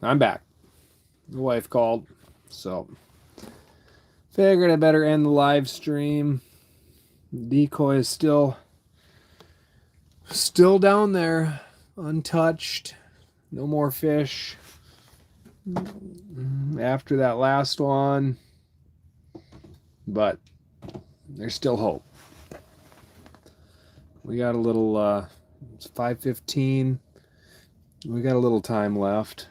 I'm back. The wife called, so figured I better end the live stream. Decoy is still down there, untouched. No more fish after that last one, but there's still hope. We got a little. It's 5:15. We got a little time left.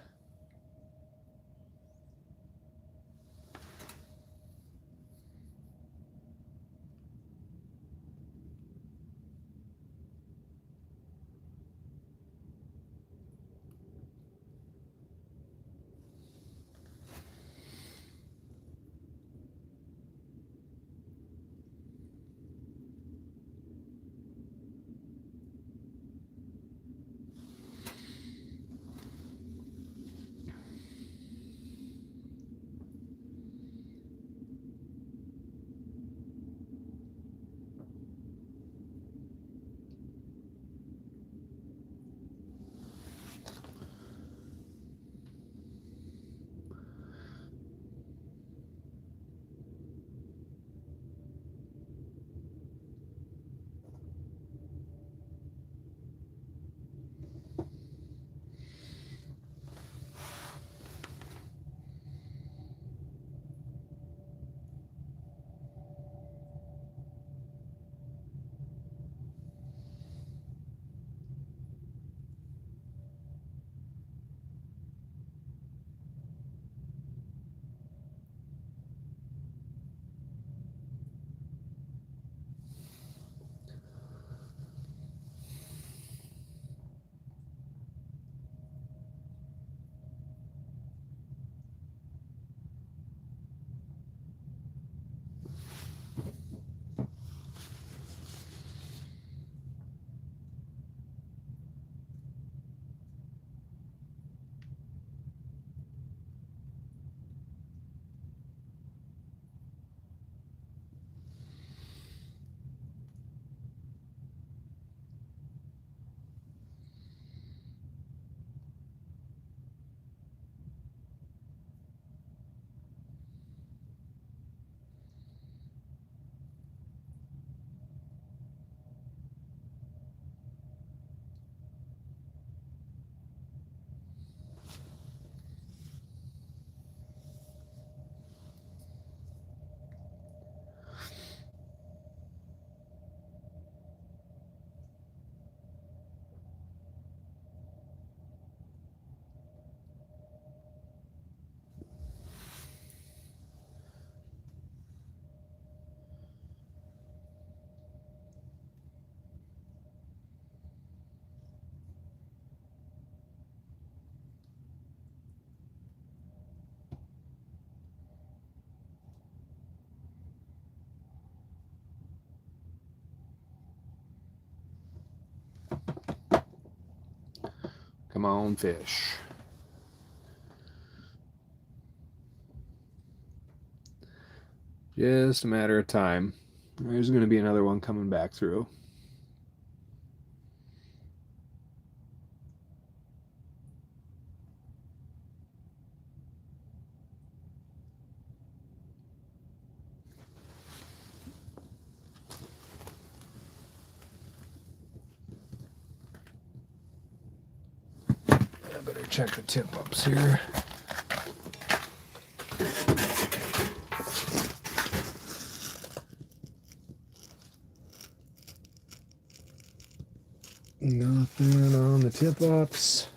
Come on, fish. Just a matter of time. There's going to be another one coming back through. I better check the tip ups here. Nothing on the tip ups.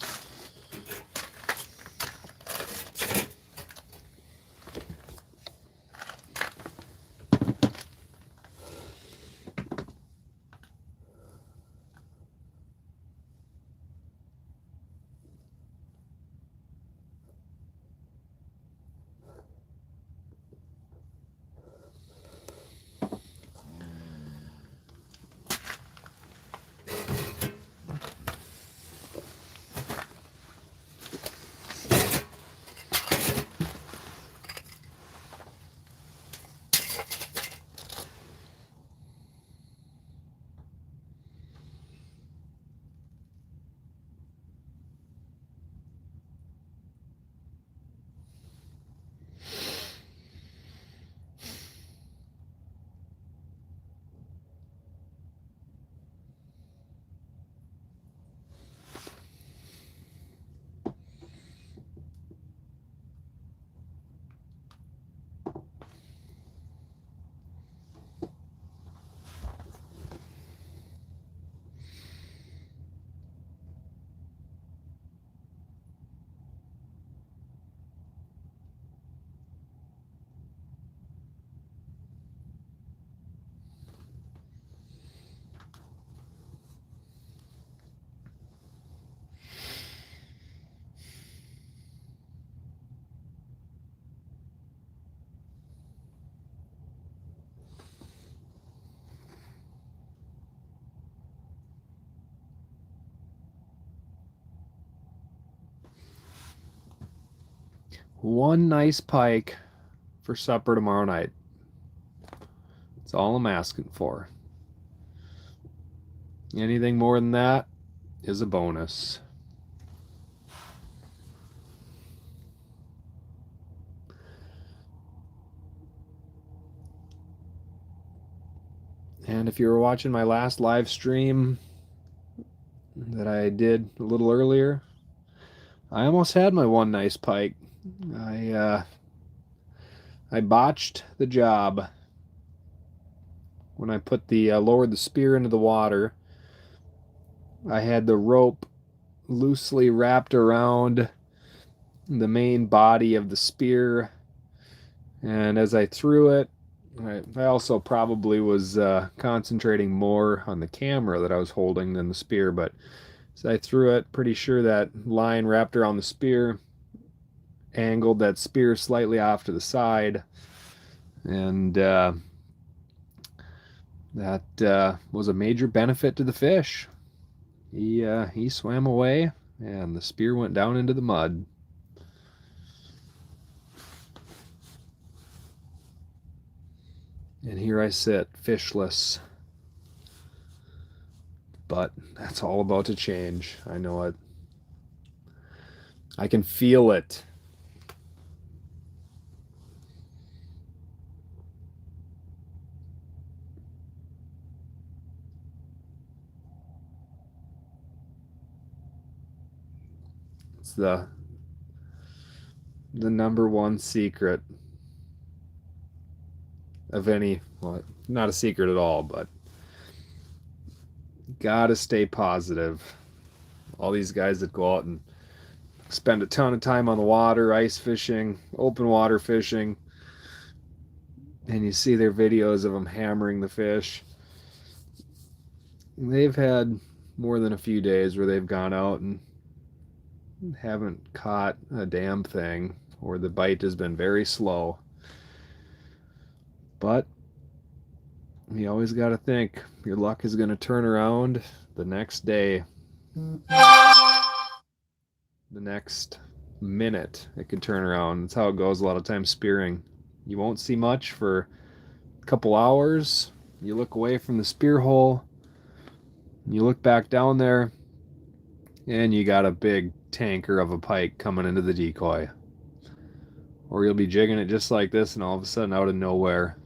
One nice pike for supper tomorrow night. That's all I'm asking for. Anything more than that is a bonus. And if you were watching my last live stream that I did a little earlier, I almost had my one nice pike. I botched the job when I put the lowered the spear into the water. I had the rope loosely wrapped around the main body of the spear, and as I threw it, I also probably was concentrating more on the camera that I was holding than the spear, but as I threw it, pretty sure that line wrapped around the spear angled that spear slightly off to the side, and that was a major benefit to the fish. He swam away, and the spear went down into the mud. And here I sit, fishless. But that's all about to change. I know it. I can feel it. It's the number one secret of any, well, not a secret at all, but gotta stay positive. All these guys that go out and spend a ton of time on the water, ice fishing, open water fishing, and you see their videos of them hammering the fish. They've had more than a few days where they've gone out and haven't caught a damn thing, or the bite has been very slow. But you always got to think your luck is going to turn around the next day, the next minute. It could turn around. That's how it goes a lot of times spearing. You won't see much for a couple hours. You look away from the spear hole, you look back down there, and you got a big tanker of a pike coming into the decoy. Or you'll be jigging it just like this, and all of a sudden, out of nowhere,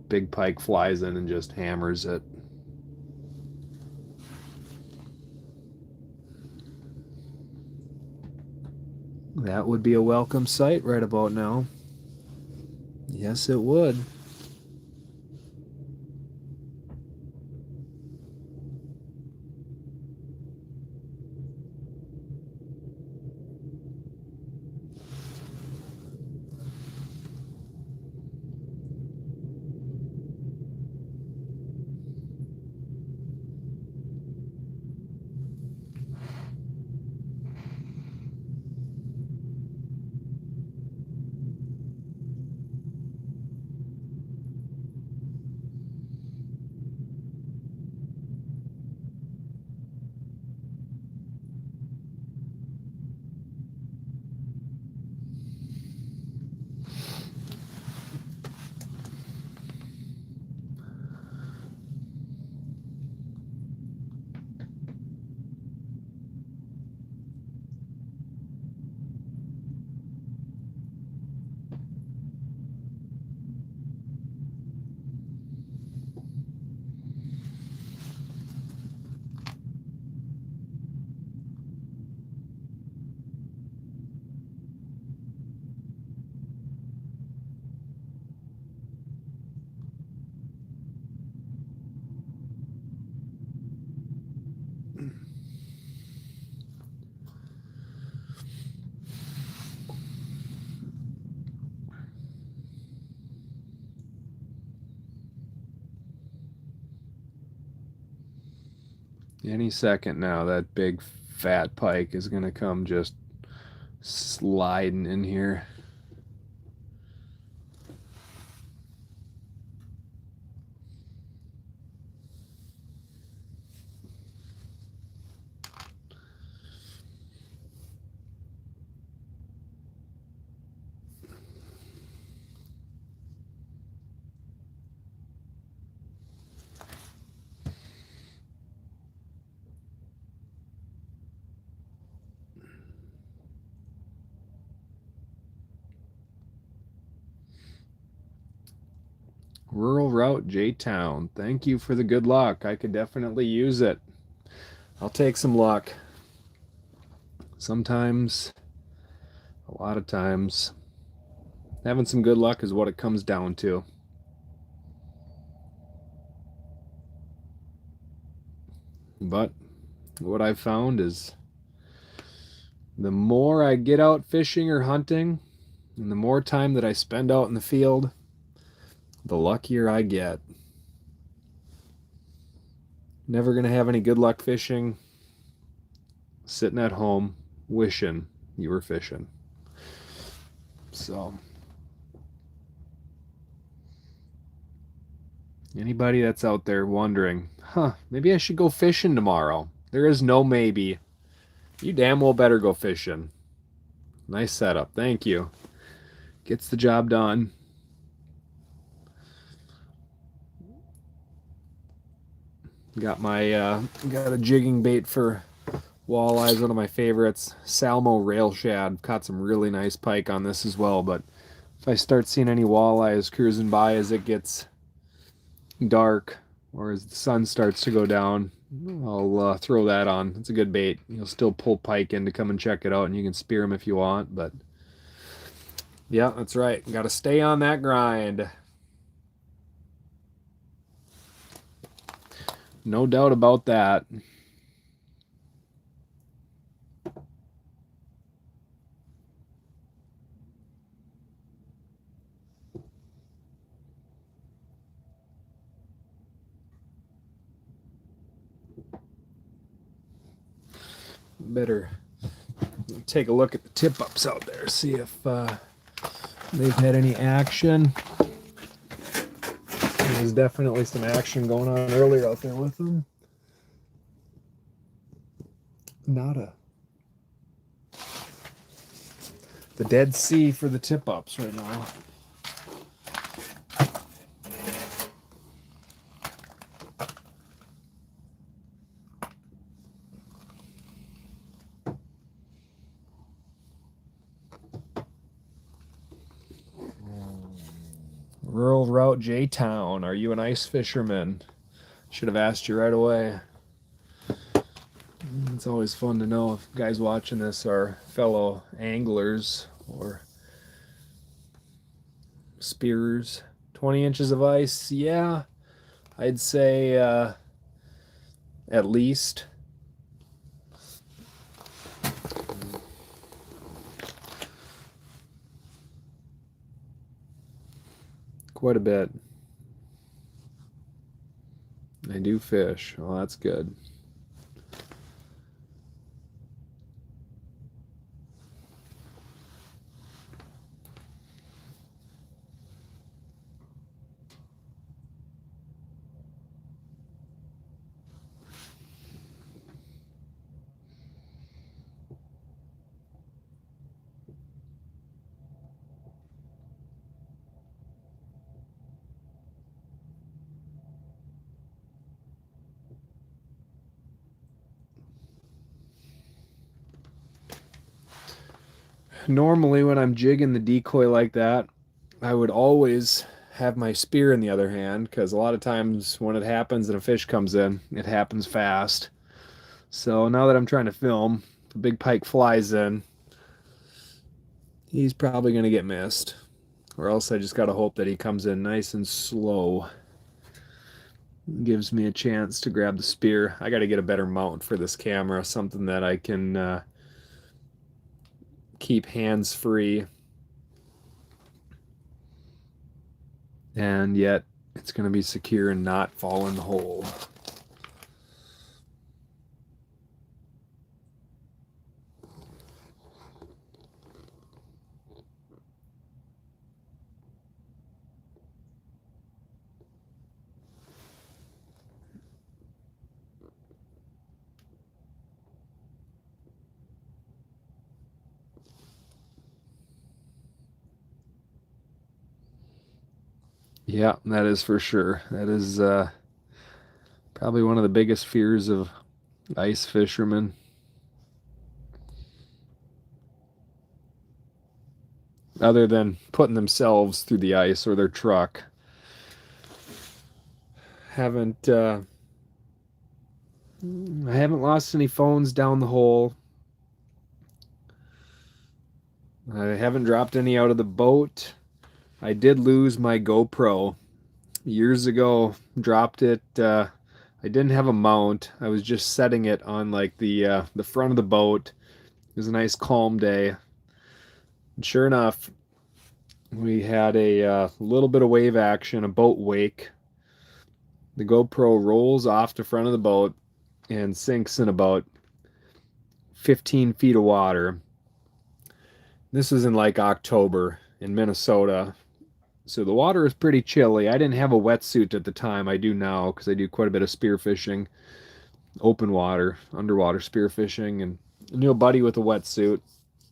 big pike flies in and just hammers it. That would be a welcome sight right about now. Yes, it would. Any second now, that big fat pike is going to come just sliding in here. Rural Route J-Town. Thank you for the good luck. I could definitely use it. I'll take some luck. Sometimes, a lot of times, having some good luck is what it comes down to. But what I've found is the more I get out fishing or hunting, and the more time that I spend out in the field, the luckier I get. Never going to have any good luck fishing, sitting at home wishing you were fishing. So, anybody that's out there wondering, maybe I should go fishing tomorrow. There is no maybe. You damn well better go fishing. Nice setup. Thank you. Gets the job done. Got a jigging bait for walleyes, one of my favorites. Salmo rail shad. Caught some really nice pike on this as well, but if I start seeing any walleyes cruising by as it gets dark or as the sun starts to go down, I'll throw that on. It's a good bait. You'll still pull pike in to come and check it out, and you can spear them if you want, but yeah, that's right. Got to stay on that grind. No doubt about that. Better take a look at the tip-ups out there, see if they've had any action. There's definitely some action going on earlier out there with them. Nada. The Dead Sea for the tip-ups right now. Rural Route J-Town. Are you an ice fisherman? Should have asked you right away. It's always fun to know if guys watching this are fellow anglers or spearers. 20 inches of ice, yeah. I'd say at least. Quite a bit. I do fish. Well, that's good. Normally when I'm jigging the decoy like that, I would always have my spear in the other hand, because a lot of times when it happens and a fish comes in, it happens fast. So now that I'm trying to film, if a big pike flies in, he's probably going to get missed. Or else I just got to hope that he comes in nice and slow. Gives me a chance to grab the spear. I got to get a better mount for this camera, something that I can keep hands free, and yet it's going to be secure and not fall in the hole. Yeah, that is for sure. That is probably one of the biggest fears of ice fishermen. Other than putting themselves through the ice or their truck. Haven't I haven't lost any phones down the hole. I haven't dropped any out of the boat. I did lose my GoPro years ago. Dropped it. I didn't have a mount. I was just setting it on like the front of the boat. It was a nice calm day. And sure enough, we had a little bit of wave action, a boat wake. The GoPro rolls off the front of the boat and sinks in about 15 feet of water. This is in like October in Minnesota. So the water is pretty chilly. I didn't have a wetsuit at the time. I do now because I do quite a bit of spearfishing, open water, underwater spearfishing, and I knew a buddy with a wetsuit.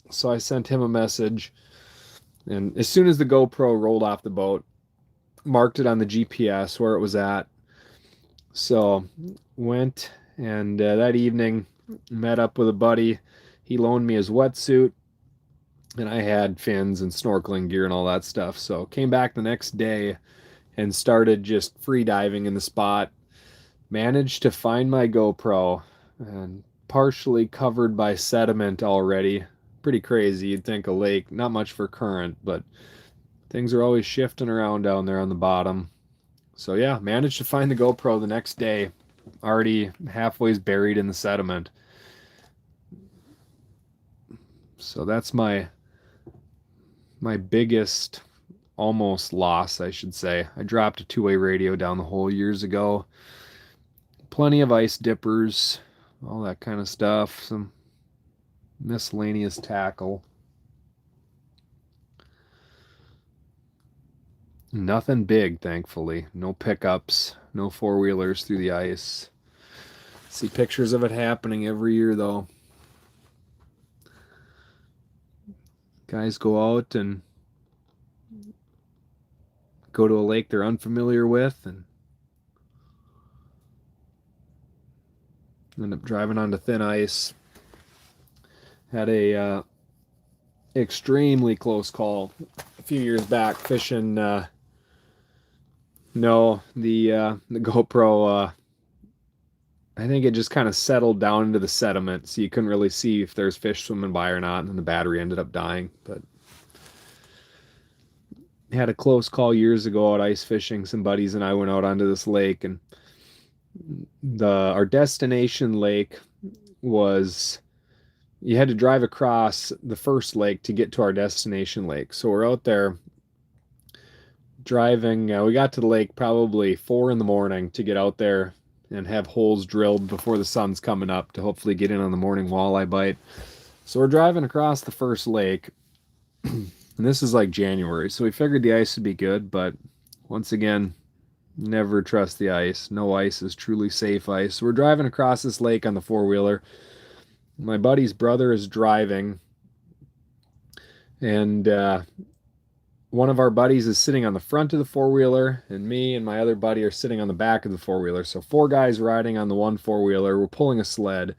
So I sent him a message. And as soon as the GoPro rolled off the boat, marked it on the GPS where it was at. So went and that evening met up with a buddy. He loaned me his wetsuit, and I had fins and snorkeling gear and all that stuff. So came back the next day and started just free diving in the spot. Managed to find my GoPro, and partially covered by sediment already. Pretty crazy. You'd think a lake, not much for current, but things are always shifting around down there on the bottom. So yeah, managed to find the GoPro the next day, already halfway buried in the sediment. So that's my biggest almost loss, I should say. I dropped a two-way radio down the hole years ago. Plenty of ice dippers, all that kind of stuff, some miscellaneous tackle. Nothing big, thankfully. No pickups, no four-wheelers through the ice. See pictures of it happening every year, though. Guys go out and go to a lake they're unfamiliar with and end up driving onto thin ice. Had a extremely close call a few years back fishing. No, the GoPro. I think it just kind of settled down into the sediment, so you couldn't really see if there's fish swimming by or not, and then the battery ended up dying. But had a close call years ago out ice fishing. Some buddies and I went out onto this lake, and our destination lake was, you had to drive across the first lake to get to our destination lake. So we're out there driving. We got to the lake probably 4 in the morning to get out there and have holes drilled before the sun's coming up to hopefully get in on the morning walleye bite. So we're driving across the first lake, and this is like January, so we figured the ice would be good, but once again, never trust the ice. No ice is truly safe ice. So we're driving across this lake on the four-wheeler. My buddy's brother is driving, and one of our buddies is sitting on the front of the four-wheeler, and me and my other buddy are sitting on the back of the four-wheeler. So 4 guys riding on the one four-wheeler. We're pulling a sled.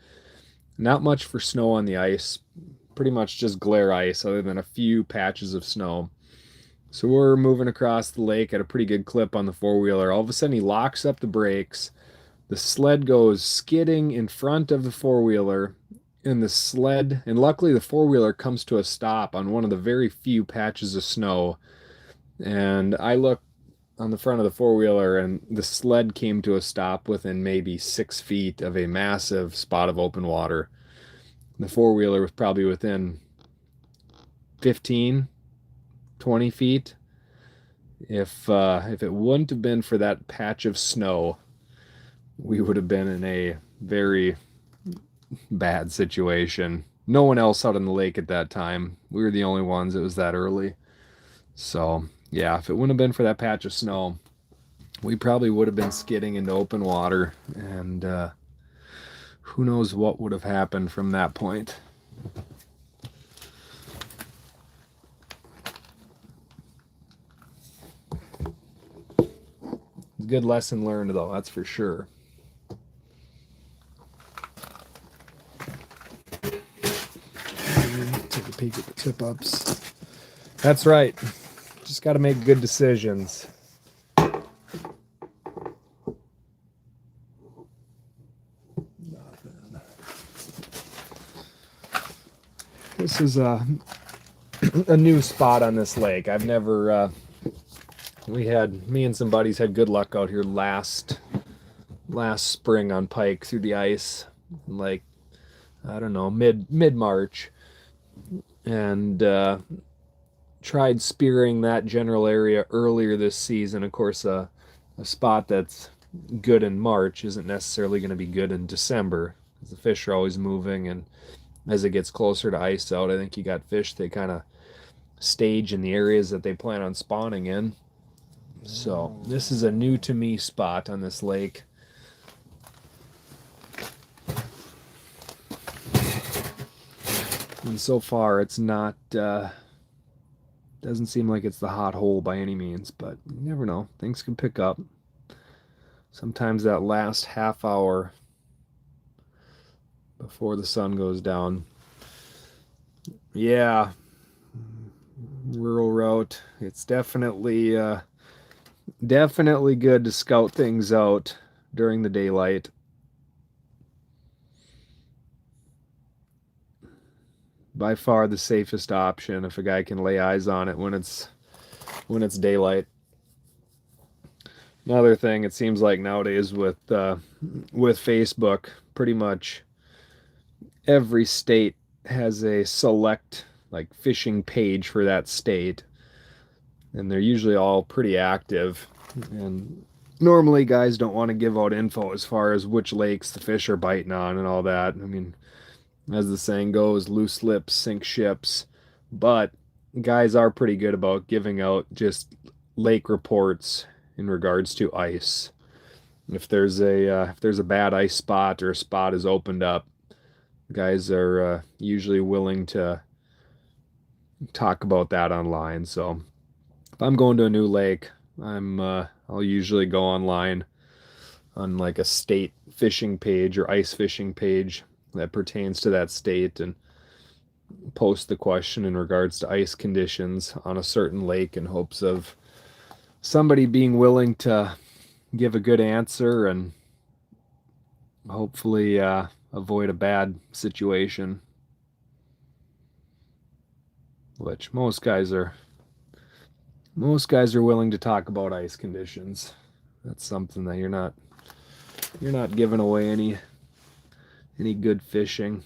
Not much for snow on the ice. Pretty much just glare ice other than a few patches of snow. So we're moving across the lake at a pretty good clip on the four-wheeler. All of a sudden he locks up the brakes. The sled goes skidding in front of the four-wheeler. And the sled, and luckily the four-wheeler comes to a stop on one of the very few patches of snow. And I look on the front of the four-wheeler, and the sled came to a stop within maybe 6 feet of a massive spot of open water. The four-wheeler was probably within 15, 20 feet. If it wouldn't have been for that patch of snow, we would have been in a very bad situation. No one else out on the lake at that time. We were the only ones. It was that early. So yeah, if it wouldn't have been for that patch of snow, we probably would have been skidding into open water, and who knows what would have happened from that point. Good lesson learned, though, that's for sure. Take a peek at the tip-ups. That's right. Just got to make good decisions. this is a new spot on this lake. I've never me and some buddies had good luck out here last spring on pike through the ice, like, I don't know, mid March, and tried spearing that general area earlier this season. Of course, a spot that's good in March isn't necessarily going to be good in December, because the fish are always moving, and as it gets closer to ice out, I think you got fish they kind of stage in the areas that they plan on spawning in. So this is a new to me spot on this lake. And so far it's not doesn't seem like it's the hot hole by any means, but you never know. Things can pick up. Sometimes that last half hour before the sun goes down. Yeah, rural route. It's definitely good to scout things out during the daylight. By far the safest option if a guy can lay eyes on it when it's daylight. Another thing, it seems like nowadays with Facebook, pretty much every state has a select like fishing page for that state, and they're usually all pretty active. And normally guys don't want to give out info as far as which lakes the fish are biting on and all that. I mean, as the saying goes, loose lips sink ships, but guys are pretty good about giving out just lake reports in regards to ice. If there's a bad ice spot or a spot is opened up, guys are usually willing to talk about that online. So if I'm going to a new lake, I'll usually go online on like a state fishing page or ice fishing page that pertains to that state and post the question in regards to ice conditions on a certain lake in hopes of somebody being willing to give a good answer and hopefully avoid a bad situation, which most guys are willing to talk about ice conditions. That's something that you're not giving away any good fishing.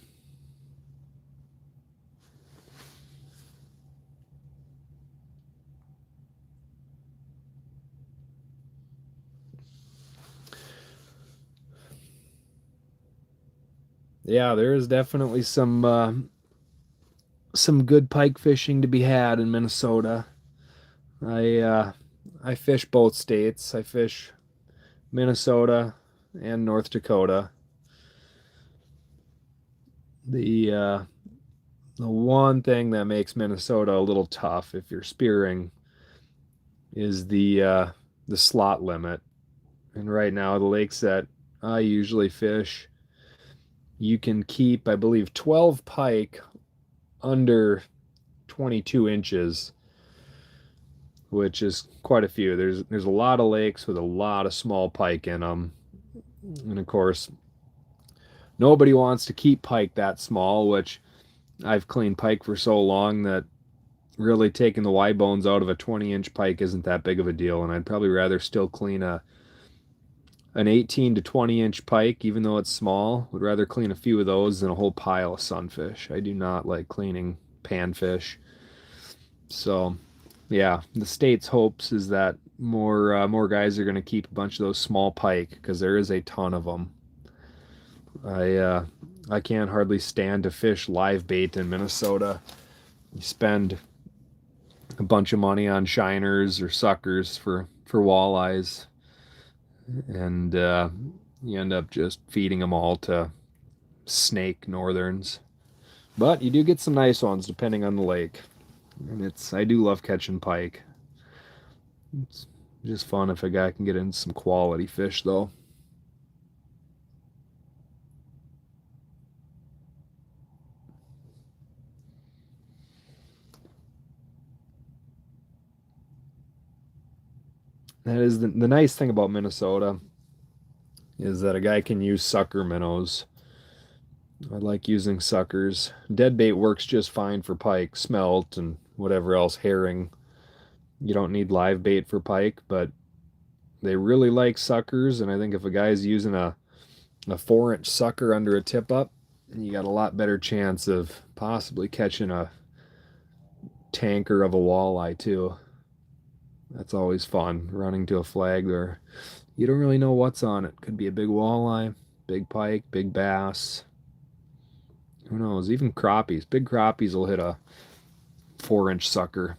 Yeah, there is definitely some good pike fishing to be had in Minnesota. I fish both states. I fish Minnesota and North Dakota. The one thing that makes Minnesota a little tough if you're spearing is the slot limit. And right now, the lakes that I usually fish, you can keep, I believe, 12 pike under 22 inches, which is quite a few. There's a lot of lakes with a lot of small pike in them. And of course, nobody wants to keep pike that small, which I've cleaned pike for so long that really taking the Y bones out of a 20-inch pike isn't that big of a deal. And I'd probably rather still clean an 18 to 20-inch pike, even though it's small. Would rather clean a few of those than a whole pile of sunfish. I do not like cleaning panfish. So, yeah, the state's hopes is that more guys are going to keep a bunch of those small pike because there is a ton of them. I can't hardly stand to fish live bait in Minnesota. You spend a bunch of money on shiners or suckers for walleyes, and you end up just feeding them all to snake northerns. But you do get some nice ones depending on the lake. And I do love catching pike. It's just fun if a guy can get into some quality fish though. That is the nice thing about Minnesota, is that a guy can use sucker minnows I like using suckers. Dead bait works just fine for pike, smelt, and whatever else, herring. You don't need live bait for pike, but they really like suckers, and I think if a guy's using a 4-inch sucker under a tip up, you got a lot better chance of possibly catching a tanker of a walleye too. That's always fun, running to a flag there. You don't really know what's on it. Could be a big walleye, big pike, big bass. Who knows? Even crappies. Big crappies will hit a 4-inch sucker.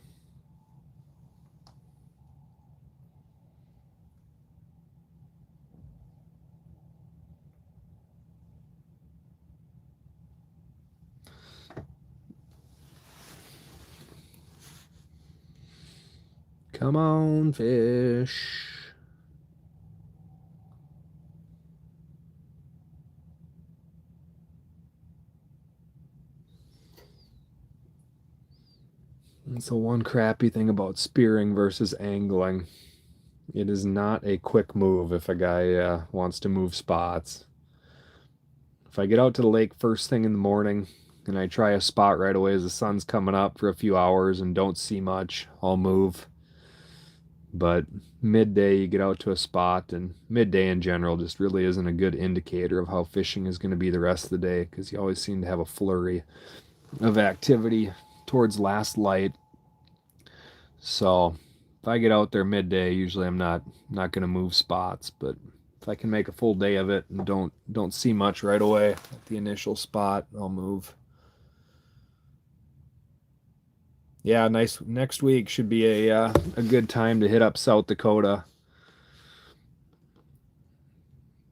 Come on, fish. That's the one crappy thing about spearing versus angling. It is not a quick move if a guy wants to move spots. If I get out to the lake first thing in the morning and I try a spot right away as the sun's coming up for a few hours and don't see much, I'll move. But midday, you get out to a spot, and midday in general just really isn't a good indicator of how fishing is going to be the rest of the day because you always seem to have a flurry of activity towards last light. So if I get out there midday, usually I'm not going to move spots, but if I can make a full day of it and don't see much right away at the initial spot, I'll move. Yeah, nice. Next week should be a good time to hit up South Dakota.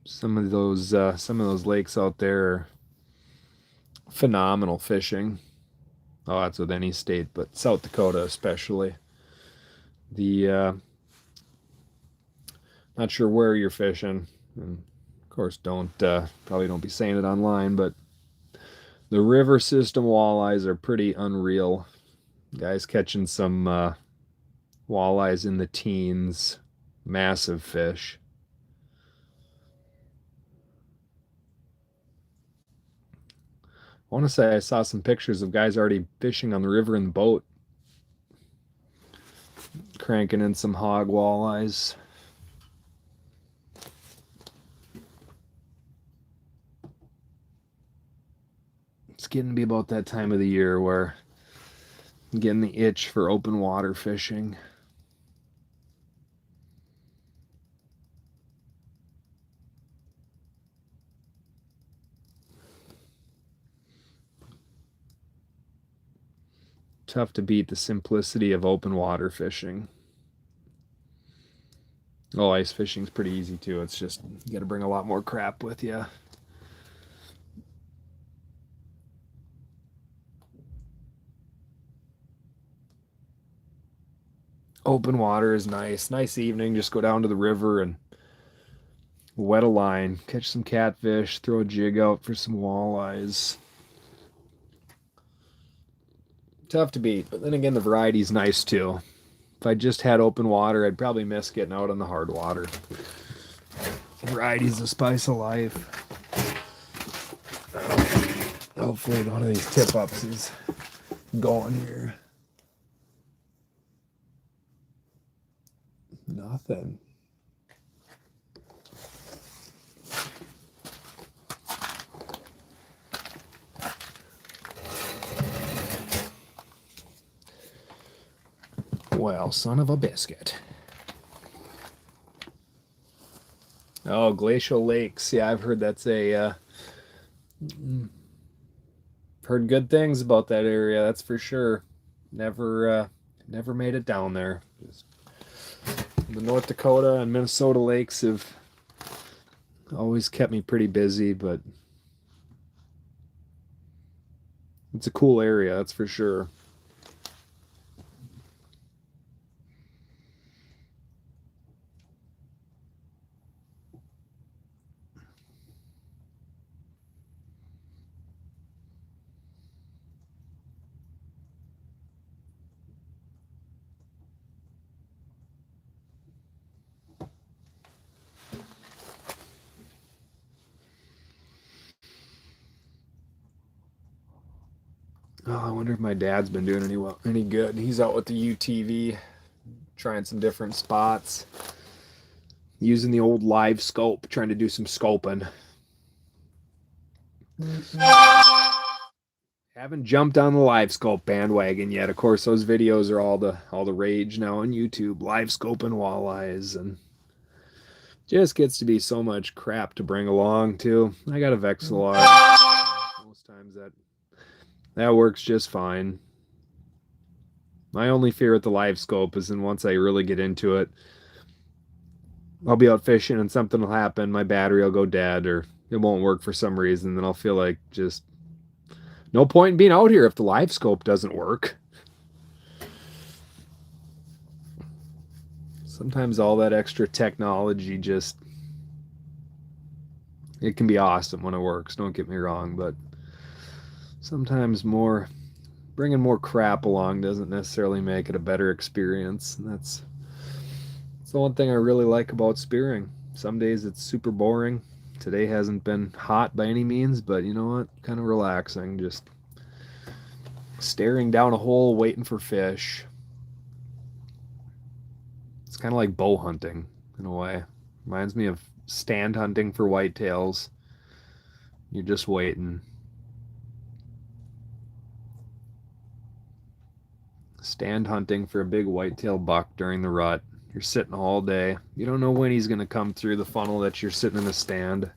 Some of those lakes out there are phenomenal fishing. Oh, that's with any state, but South Dakota especially. The Not sure where you're fishing, and of course don't probably don't be saying it online, but the river system walleyes are pretty unreal. Guys catching some walleyes in the teens, massive fish. I want to say I saw some pictures of guys already fishing on the river in the boat, cranking in some hog walleyes. It's getting to be about that time of the year where I'm getting the itch for open water fishing. Tough to beat the simplicity of open water fishing. Oh, ice fishing's pretty easy too. It's just you got to bring a lot more crap with you. Open water is nice. Nice evening. Just go down to the river and wet a line, catch some catfish, throw a jig out for some walleyes. Tough to beat, but then again, the variety's nice too. If I just had open water, I'd probably miss getting out on the hard water. Variety's the spice of life. Hopefully one of these tip ups is going here. Nothing. Well, son of a biscuit. Oh, glacial lakes. Yeah, I've heard that's a heard good things about that area. That's for sure. Never made it down there. Just the North Dakota and Minnesota lakes have always kept me pretty busy, but it's a cool area, that's for sure. Oh, I wonder if my dad's been doing any good. He's out with the UTV, trying some different spots, using the old live scope, trying to do some scoping. Haven't jumped on the live scope bandwagon yet. Of course, those videos are all the rage now on YouTube. Live scoping walleyes, and just gets to be so much crap to bring along too. I got a Vexillar. Most times that works just fine. My only fear with the live scope is then once I really get into it, I'll be out fishing and something will happen. My battery will go dead or it won't work for some reason. Then I'll feel like just no point in being out here if the live scope doesn't work. Sometimes all that extra technology just, it can be awesome when it works, don't get me wrong, but sometimes bringing more crap along doesn't necessarily make it a better experience. And that's the one thing I really like about spearing. Some days it's super boring. Today hasn't been hot by any means, but you know what? Kind of relaxing, just staring down a hole waiting for fish. It's kind of like bow hunting in a way. Reminds me of stand hunting for whitetails. You're just waiting. Stand hunting for a big whitetail buck during the rut. You're sitting all day. You don't know when he's going to come through the funnel that you're sitting in the stand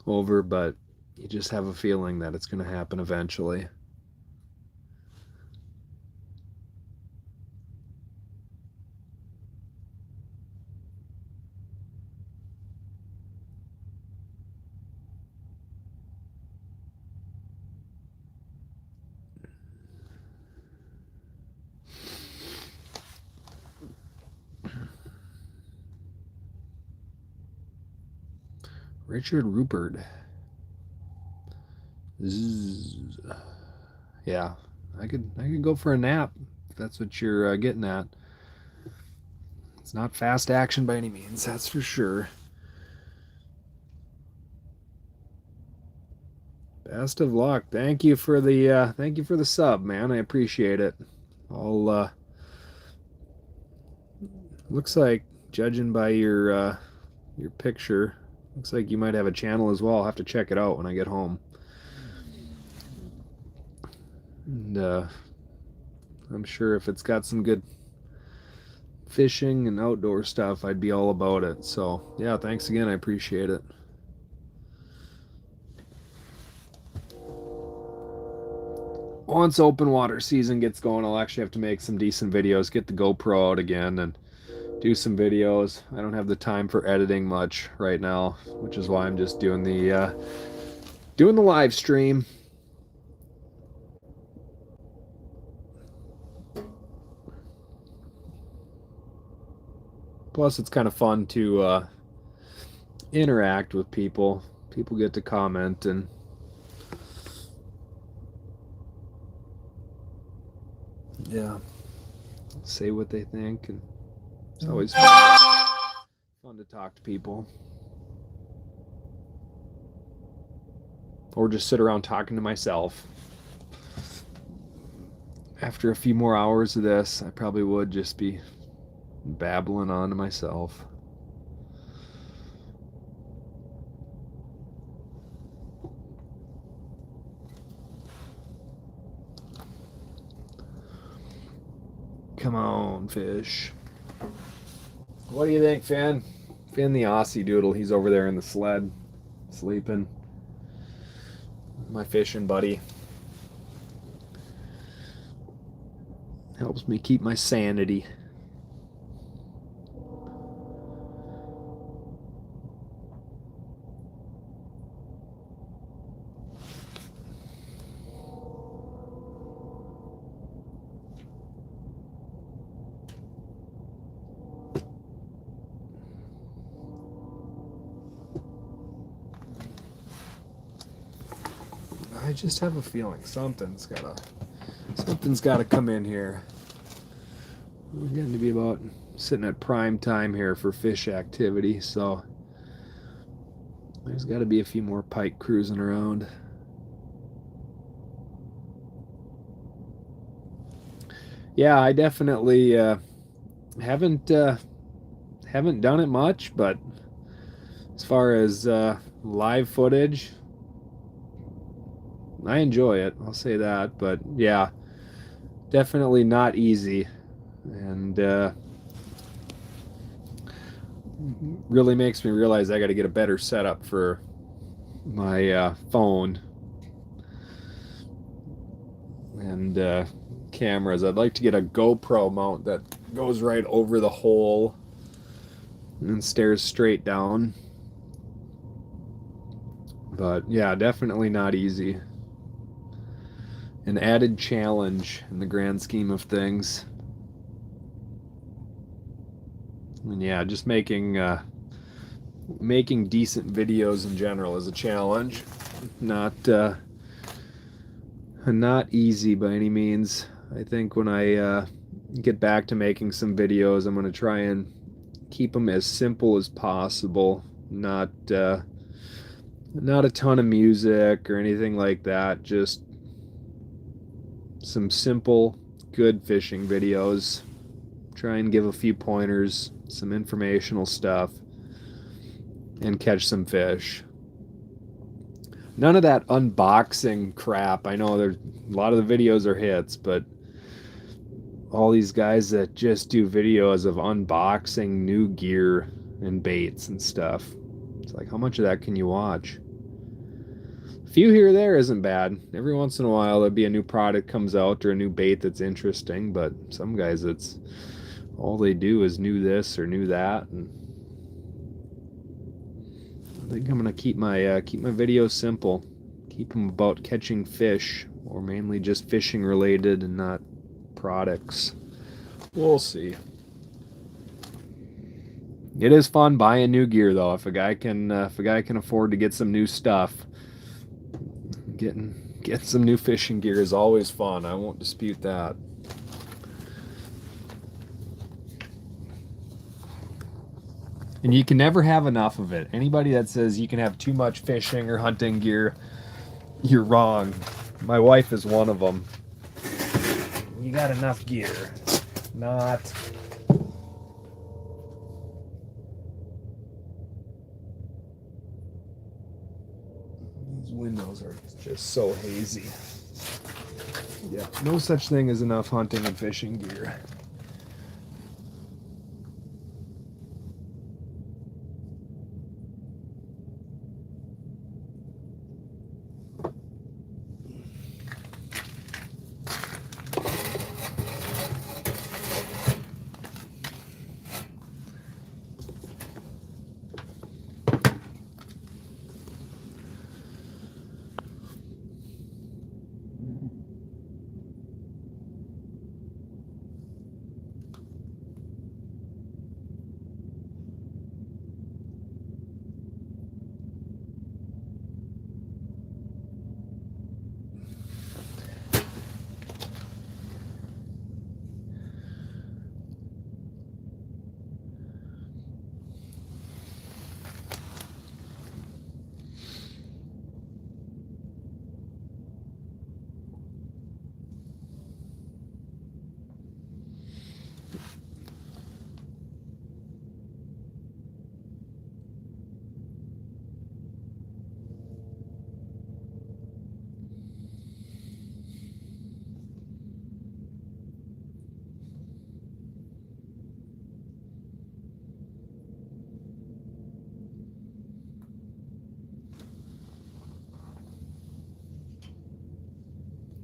over, but you just have a feeling that it's going to happen eventually. Richard Rupert. Zzz. Yeah, I could go for a nap if that's what you're getting at. It's not fast action by any means, that's for sure. Best of luck. Thank you for the sub, man. I appreciate it. I'll looks like judging by your picture, looks like you might have a channel as well. I'll have to check it out when I get home. And I'm sure if it's got some good fishing and outdoor stuff, I'd be all about it. So, yeah, thanks again. I appreciate it. Once open water season gets going, I'll actually have to make some decent videos, get the GoPro out again, and do some videos. I don't have the time for editing much right now, which is why I'm just doing the live stream. Plus, it's kind of fun to interact with people. People get to comment and yeah, say what they think, and it's always fun to talk to people. Or just sit around talking to myself. After a few more hours of this, I probably would just be babbling on to myself. Come on, fish. What do you think, Finn? Finn the Aussie Doodle, he's over there in the sled, sleeping. My fishing buddy. Helps me keep my sanity. I just have a feeling something's gotta come in here. We're getting to be about sitting at prime time here for fish activity, so there's got to be a few more pike cruising around. Yeah, I definitely haven't haven't done it much, but as far as live footage, I enjoy it. I'll say that. But yeah, definitely not easy, and really makes me realize I got to get a better setup for my phone and cameras. I'd like to get a GoPro mount that goes right over the hole and stares straight down. But yeah, definitely not easy. An added challenge in the grand scheme of things. And yeah, just making decent videos in general is a challenge. Not easy by any means. I think when I get back to making some videos, I'm going to try and keep them as simple as possible. Not a ton of music or anything like that. Just some simple, good fishing videos. Try and give a few pointers, some informational stuff, and catch some fish. None of that unboxing crap. I know there's a lot of the videos are hits, but all these guys that just do videos of unboxing new gear and baits and stuff. It's like, how much of that can you watch? A few here or there isn't bad. Every once in a while there'll be a new product comes out or a new bait that's interesting, but some guys it's all they do is new this or new that. And I think I'm gonna keep my videos simple. Keep them about catching fish, or mainly just fishing related and not products. We'll see. It is fun buying new gear though. If a guy can afford to get some new stuff, getting some new fishing gear is always fun. I won't dispute that. And you can never have enough of it. Anybody that says you can have too much fishing or hunting gear, you're wrong. My wife is one of them. You got enough gear. Not. These windows are just so hazy. Yeah, no such thing as enough hunting and fishing gear.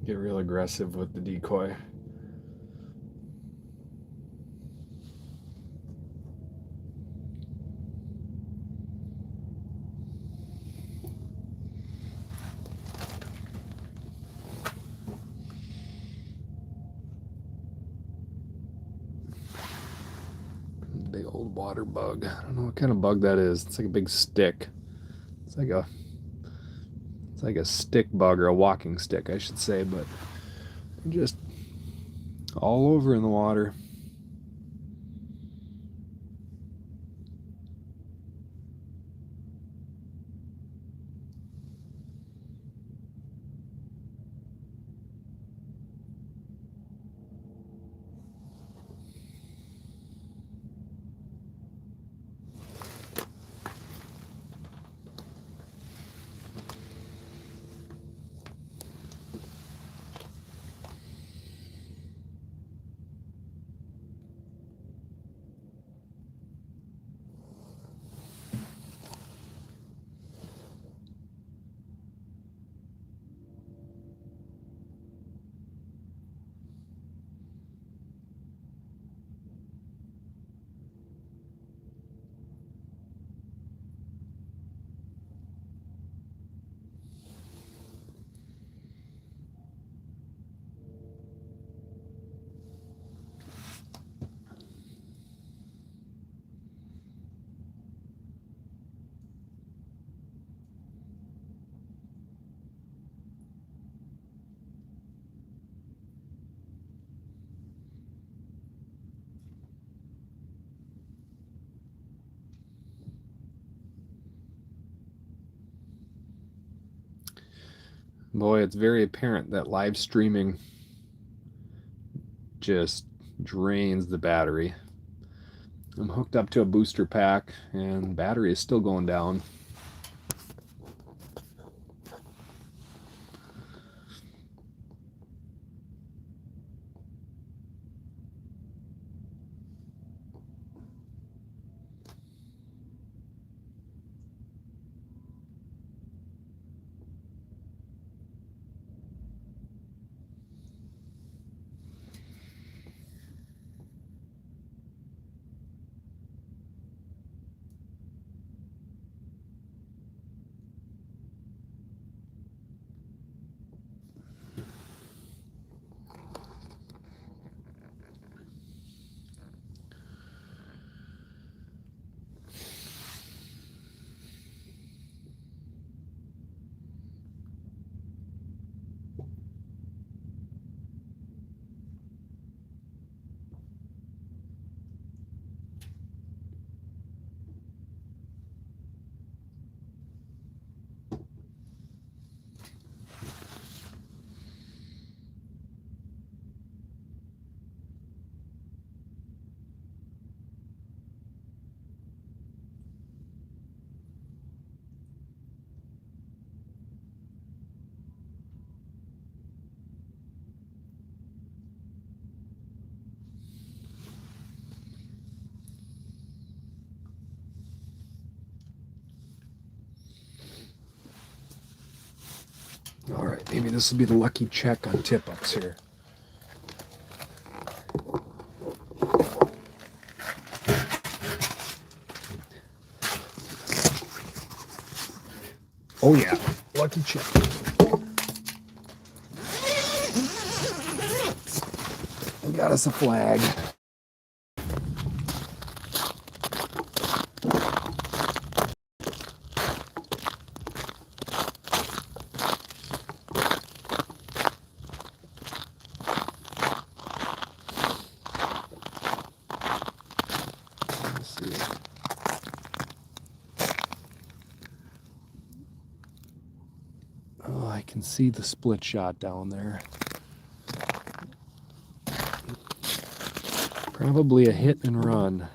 Get real aggressive with the decoy. Big old water bug. I don't know what kind of bug that is. It's like a big stick. It's like a it's like a stick bug or a walking stick, I should say, but just all over in the water. Boy, it's very apparent that live streaming just drains the battery. I'm hooked up to a booster pack and battery is still going down. All right, maybe this will be the lucky check on tip-ups here. Oh yeah, lucky check. We got us a flag. Oh, I can see the split shot down there. Probably a hit and run.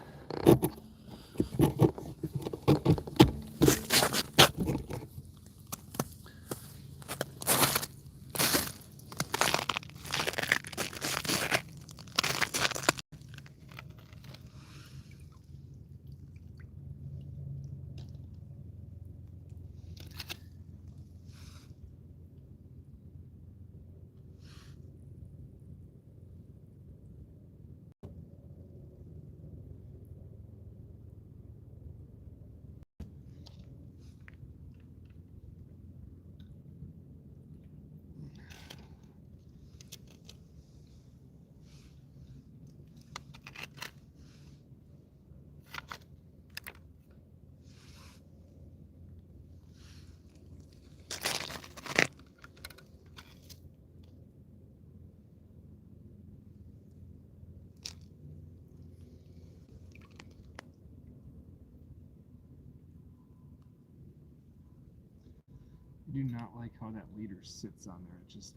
I do not like how that leader sits on there. It just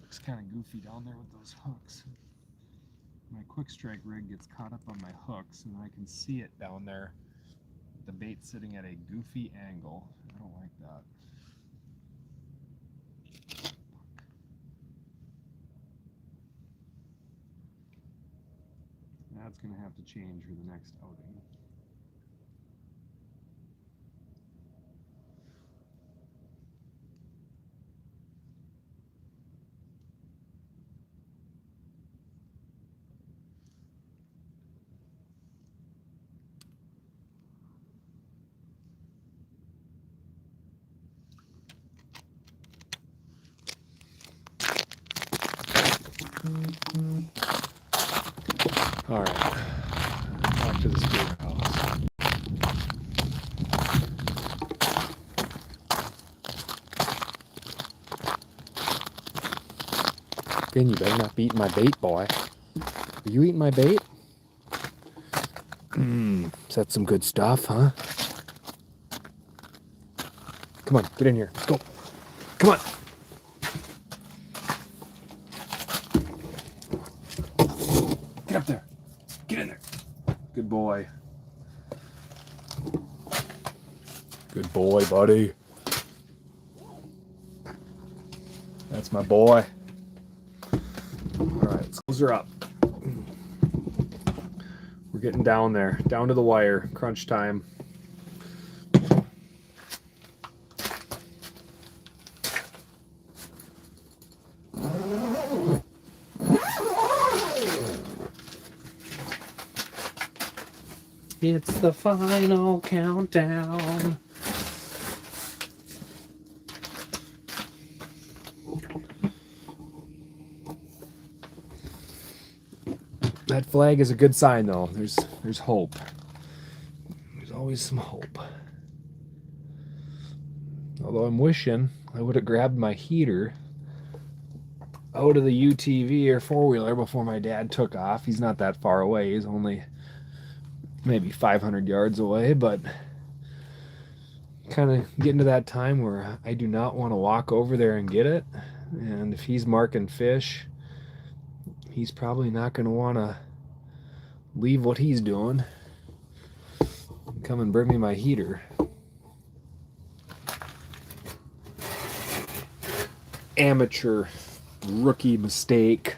looks kind of goofy down there with those hooks. My quick strike rig gets caught up on my hooks and I can see it down there. The bait sitting at a goofy angle. I don't like that. That's going to have to change for the next outing. All right, back to the spirit house. Ben, you better not be eating my bait, boy. Are you eating my bait? Is that some good stuff, huh? Come on, get in here. Let's go. Come on. Get up there. Get in there. Good boy. Good boy, buddy. That's my boy. All right, let's close her up. We're getting down there, down to the wire. Crunch time. It's the final countdown. That flag is a good sign, though. There's hope. There's always some hope. Although I'm wishing I would have grabbed my heater out of the UTV or four-wheeler before my dad took off. He's not that far away. He's only maybe 500 yards away, but kind of getting to that time where I do not want to walk over there and get it. And if he's marking fish, he's probably not going to want to leave what he's doing and come and bring me my heater. Amateur rookie mistake.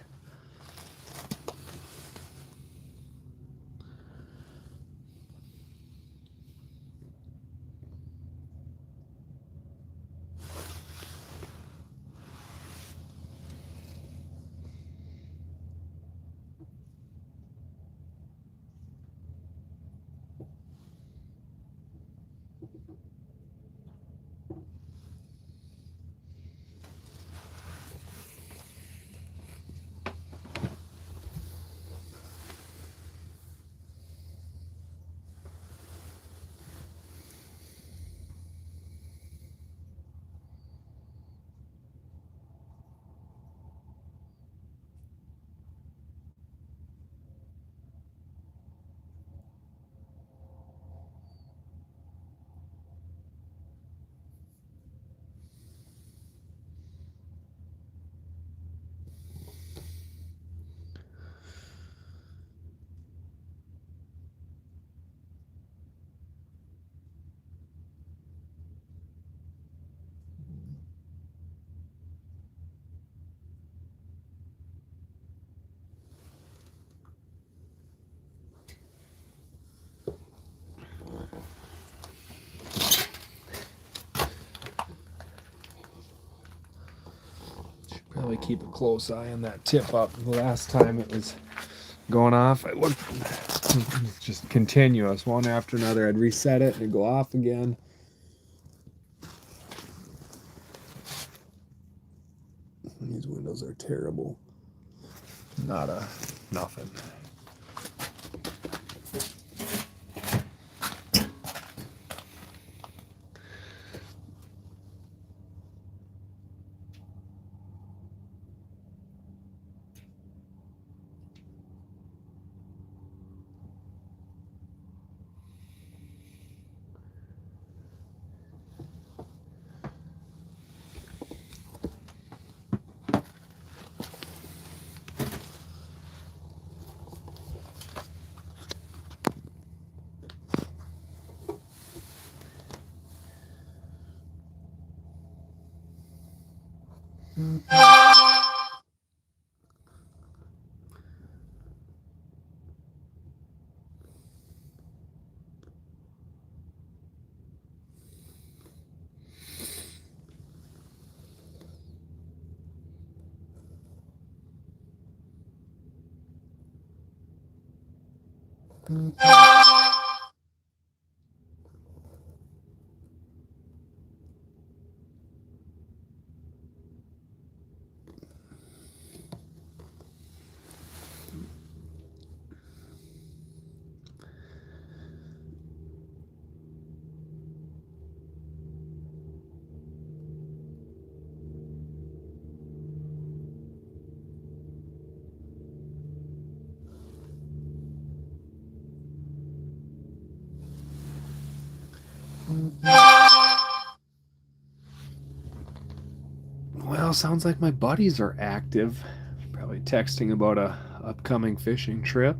Probably keep a close eye on that tip up. The last time it was going off, I looked just continuous, one after another. I'd reset it and it'd go off again. These windows are terrible. Nothing. Well, sounds like my buddies are active. Probably texting about a upcoming fishing trip.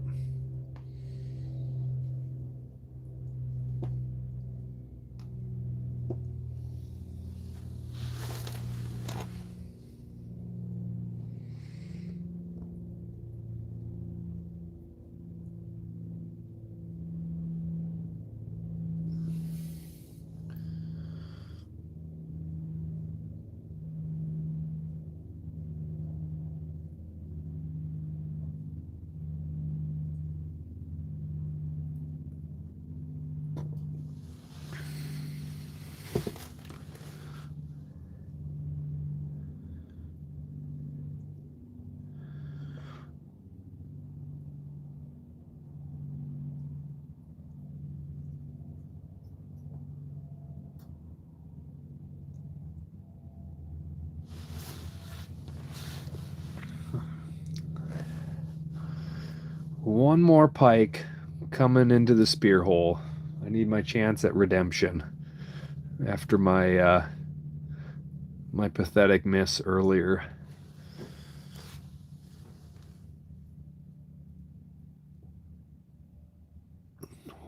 One more pike coming into the spear hole. I need my chance at redemption after my pathetic miss earlier.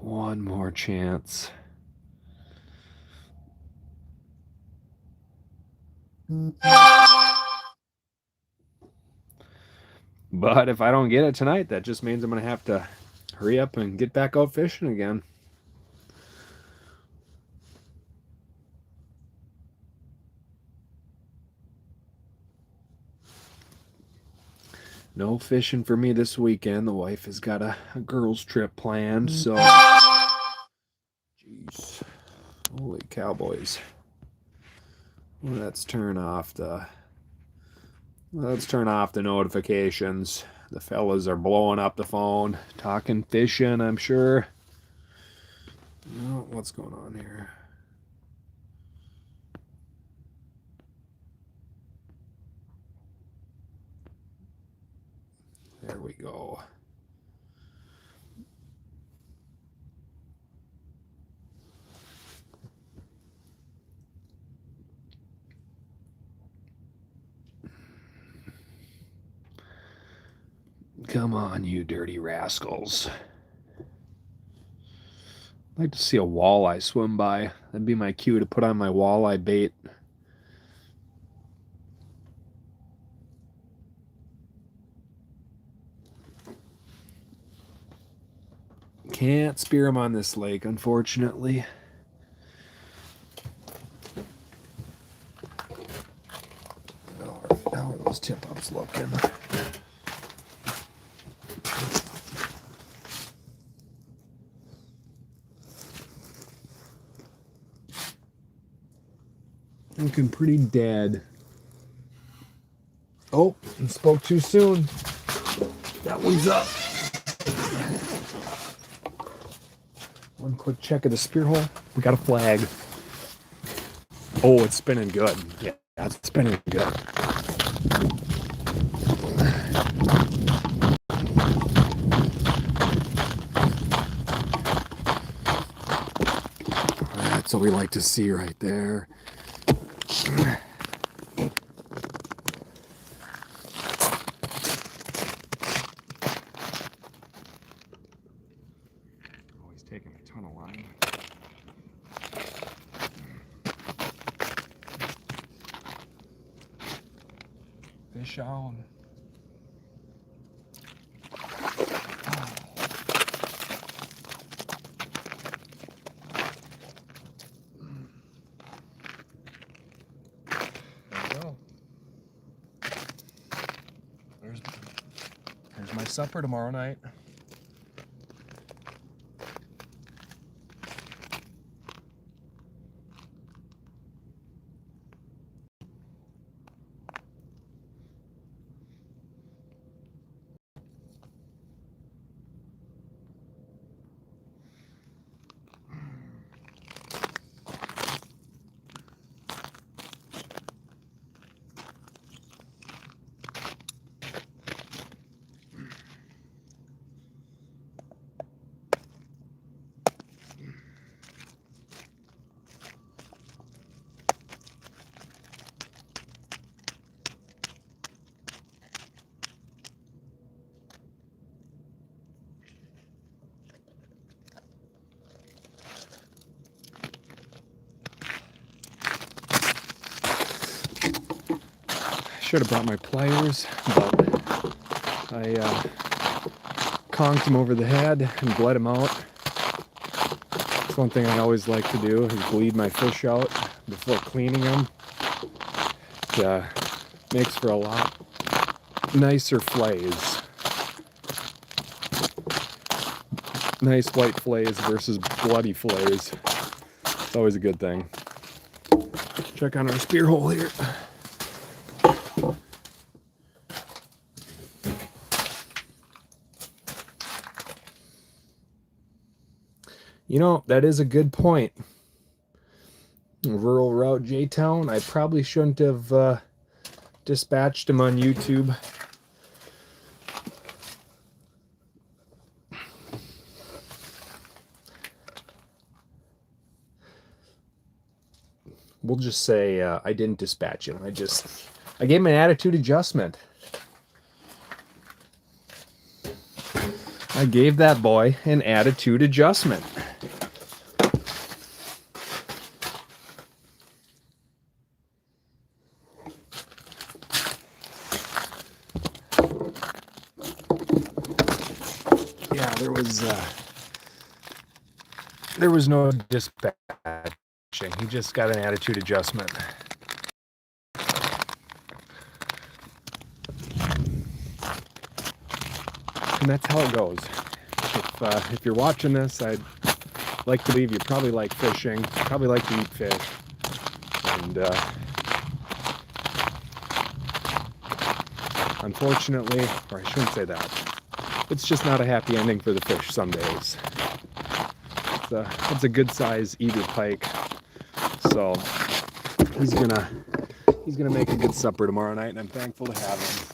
One more chance. But if I don't get it tonight, that just means I'm going to have to hurry up and get back out fishing again. No fishing for me this weekend. The wife has got a girls' trip planned, so... Jeez. Holy cowboys. Let's turn off the notifications. The fellas are blowing up the phone, talking fishing, I'm sure. Oh, what's going on here? There we go. Come on, you dirty rascals. I'd like to see a walleye swim by. That'd be my cue to put on my walleye bait. Can't spear them on this lake, unfortunately. How are those tip-ups looking? Looking pretty dead. Oh, I spoke too soon. That one's up. One quick check of the spear hole. We got a flag. Oh, it's spinning good. Yeah, it's spinning good. That's what we like to see right there. Always taking a ton of line. Fish on. There's my supper tomorrow night. should have brought my pliers, but I conked him over the head and bled him out. That's one thing I always like to do, is bleed my fish out before cleaning them. It makes for a lot nicer fillets. Nice white fillets versus bloody fillets. It's always a good thing. Check on our spear hole here. You know, that is a good point. Rural route J-Town. I probably shouldn't have dispatched him on YouTube. We'll just say I didn't dispatch him. I gave him an attitude adjustment. I gave that boy an attitude adjustment. Yeah, there was no dispatching. He just got an attitude adjustment. And that's how it goes. If you're watching this, I'd like to believe you probably like fishing, probably like to eat fish, and unfortunately, or I shouldn't say that, it's just not a happy ending for the fish some days. It's a good size eater pike, so he's gonna make a good supper tomorrow night, and I'm thankful to have him.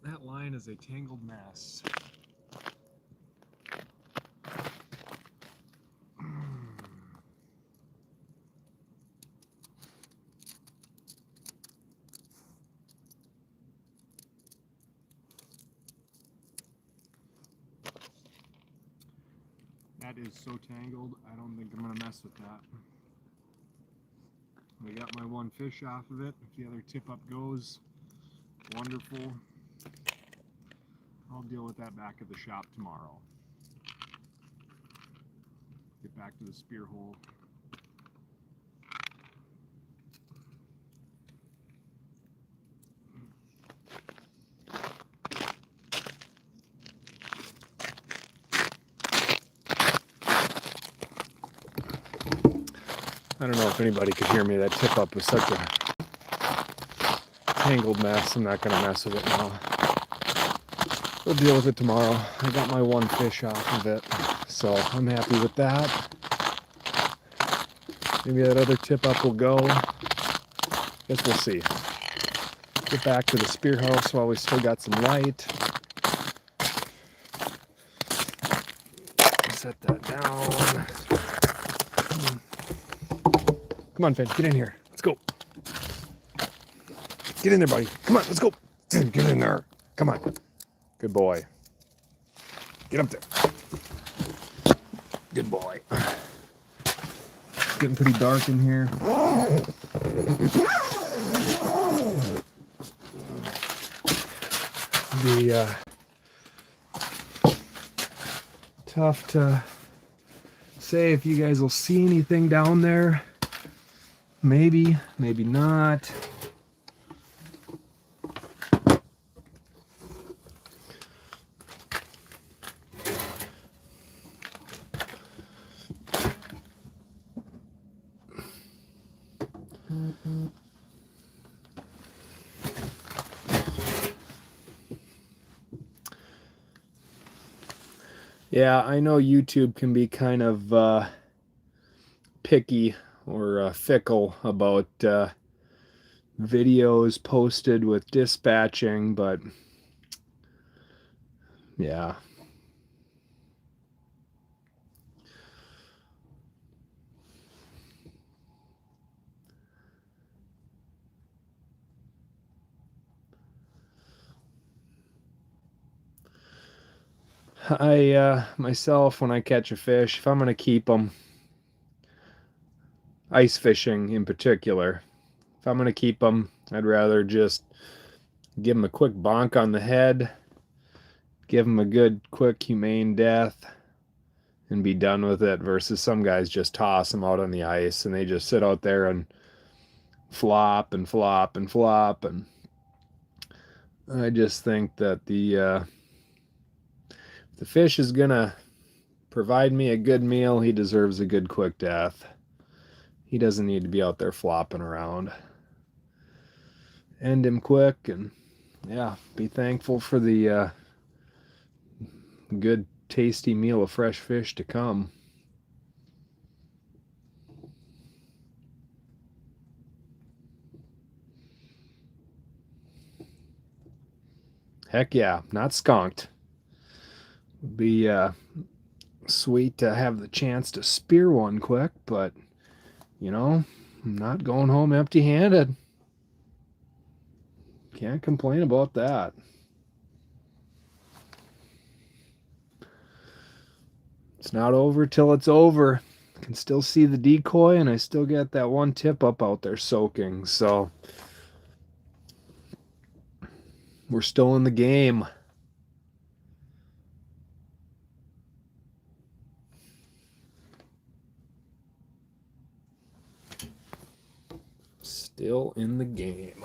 That line is a tangled mess. That is so tangled, I don't think I'm going to mess with that. I got my one fish off of it. If the other tip up goes, wonderful. I'll deal with that back at the shop tomorrow. Get back to the spear hole. I don't know if anybody could hear me. That tip up was such a tangled mess. I'm not going to mess with it now. We'll deal with it tomorrow. I got my one fish off of it, so I'm happy with that. Maybe that other tip up will go. Guess we'll see. Get back to the spear house while we still got some light. Set that down. Come on, Finn, get in here. Let's go. Get in there, buddy. Come on, let's go. Get in there. Come on. Good boy. Get up there. Good boy. It's getting pretty dark in here. Tough to say if you guys will see anything down there. Maybe, maybe not. Yeah, I know YouTube can be kind of picky or fickle about videos posted with dispatching, but yeah. I myself, when I catch a fish, if I'm gonna keep them, ice fishing in particular, if I'm gonna keep them, I'd rather just give them a quick bonk on the head, give them a good, quick, humane death, and be done with it. Versus some guys just toss them out on the ice and they just sit out there and flop and flop and flop. And I just think that the fish is gonna provide me a good meal. He deserves a good, quick death. He doesn't need to be out there flopping around. End him quick, and yeah, be thankful for the good, tasty meal of fresh fish to come. Heck yeah, not skunked. Would be sweet to have the chance to spear one quick, but you know, I'm not going home empty handed. Can't complain about that. It's not over till it's over. I can still see the decoy, and I still get that one tip up out there soaking. So we're still in the game. Still in the game.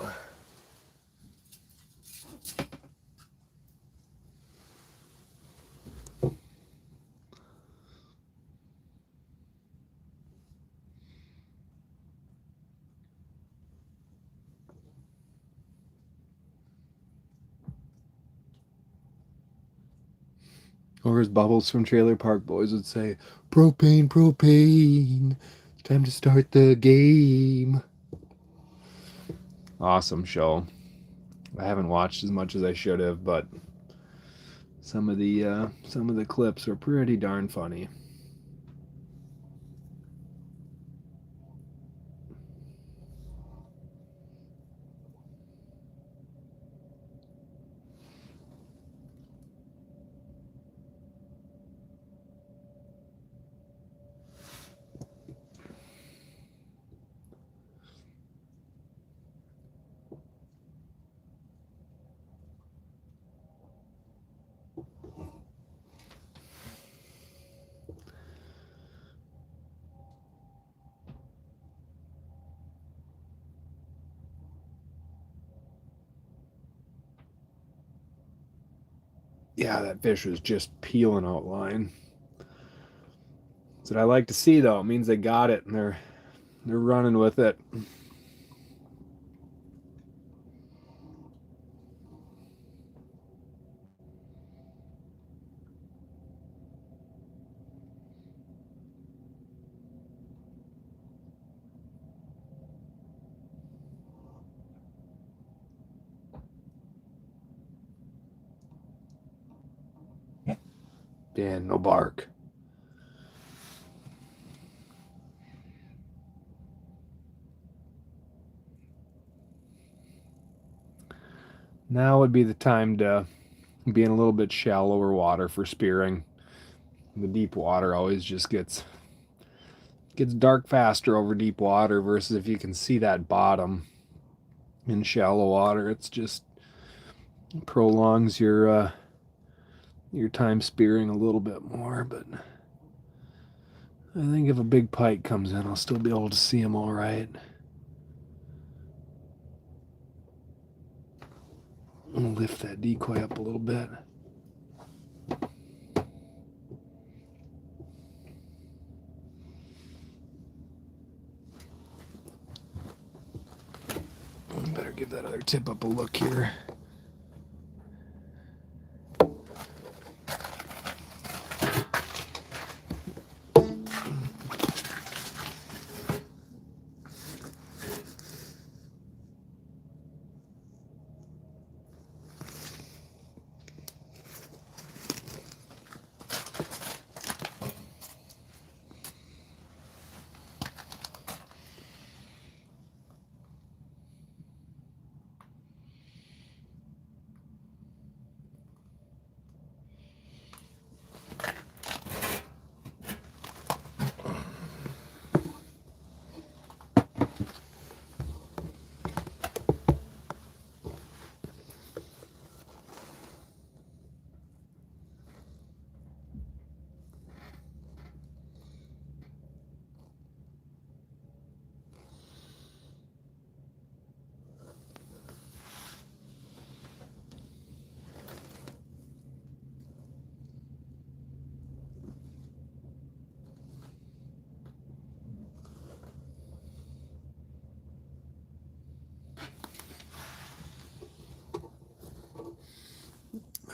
Or as Bubbles from Trailer Park Boys would say, propane, propane. Time to start the game. Awesome show. I haven't watched as much as I should have, but some of the clips are pretty darn funny. Yeah, that fish was just peeling out line. That's what I like to see, though. It means they got it and they're running with it. Dan, no bark. Now would be the time to be in a little bit shallower water for spearing. The deep water always just gets dark faster over deep water versus if you can see that bottom in shallow water, it's just prolongs your time spearing a little bit more. But I think if a big pike comes in, I'll still be able to see him all right. I'm gonna lift that decoy up a little bit. better give that other tip up a look here.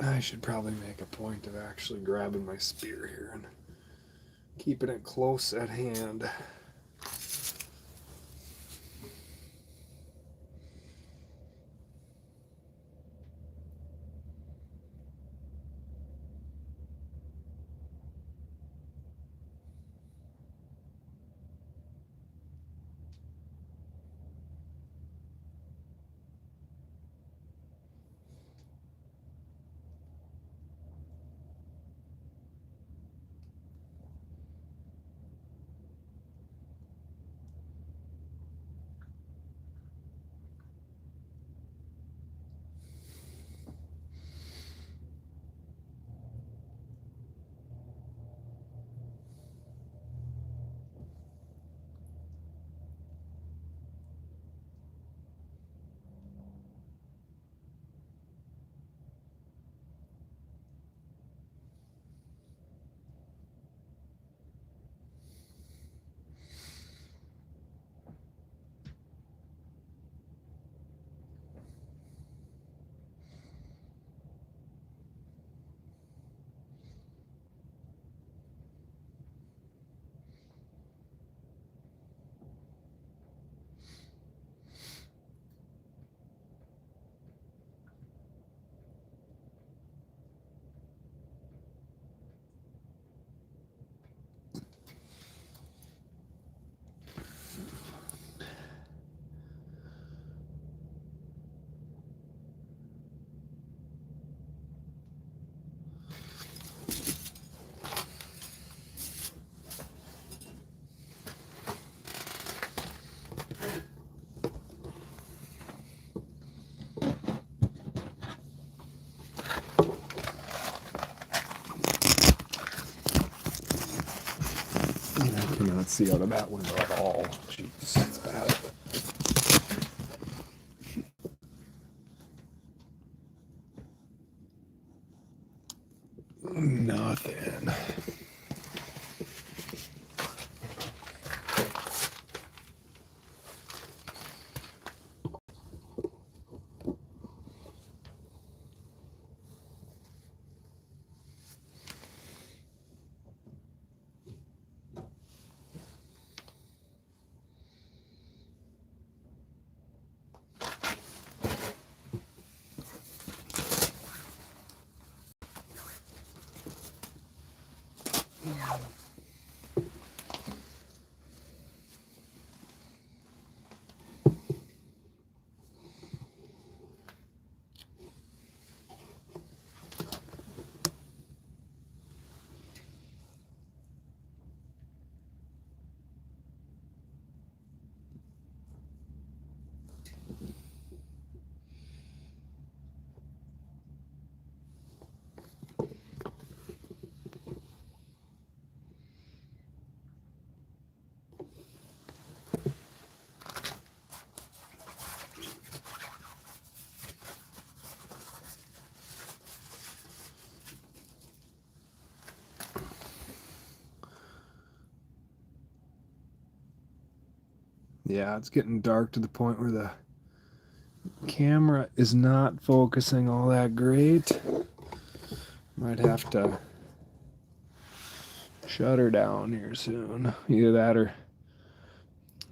I should probably make a point of actually grabbing my spear here and keeping it close at hand. I cannot see out of that window at all. Jeez, it's bad. Nothing. Yeah, it's getting dark to the point where the Camera is not focusing all that great. Might have to shut her down here soon. Either that or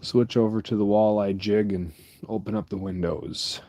switch over to the walleye jig and open up the windows.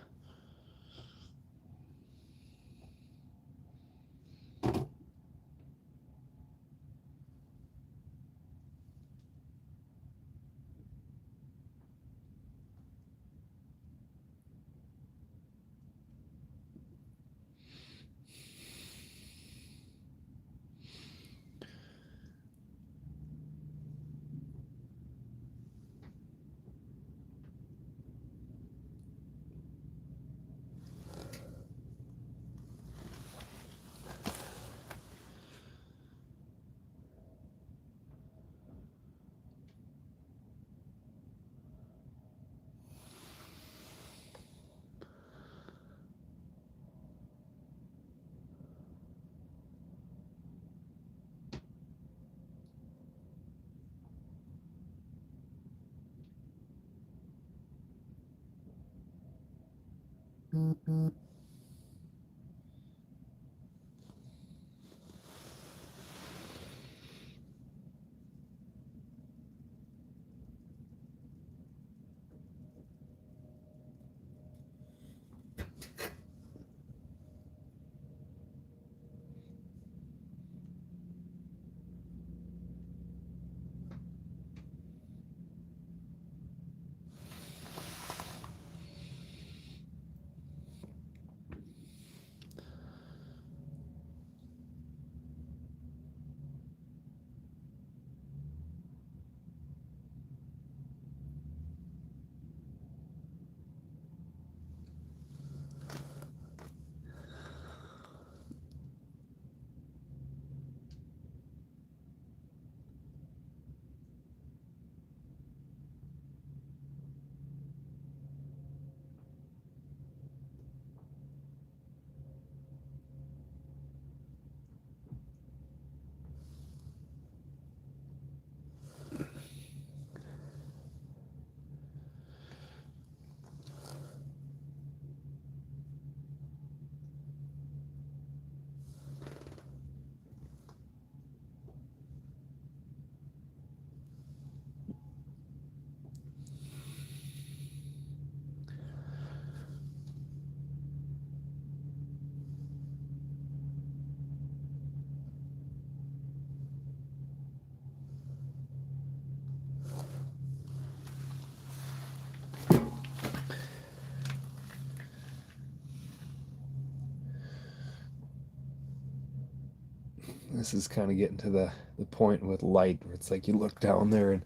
This is kind of getting to the point with light where it's like you look down there and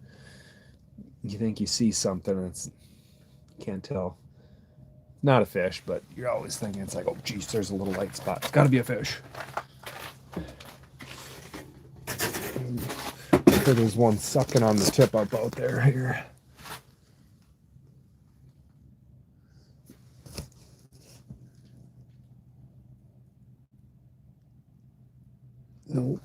you think you see something and it's you can't tell. Not a fish, but you're always thinking it's like, oh geez, there's a little light spot. It's gotta be a fish. There's one sucking on the tip up out there here. Nope.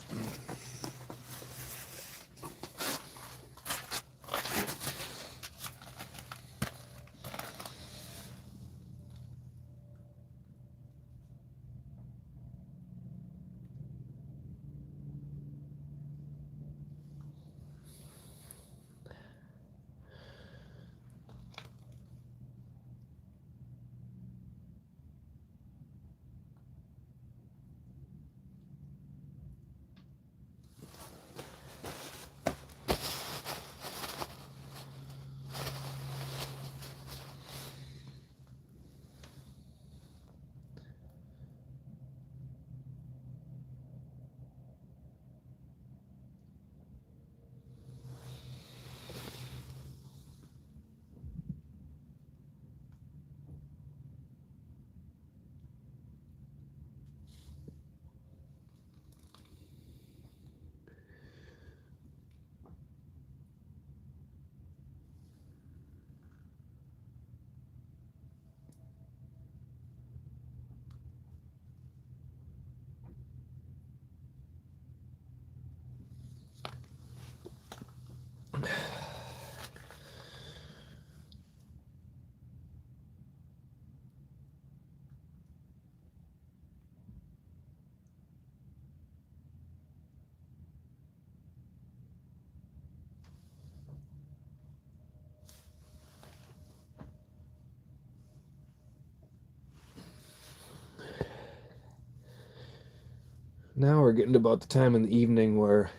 Now we're getting to about the time in the evening where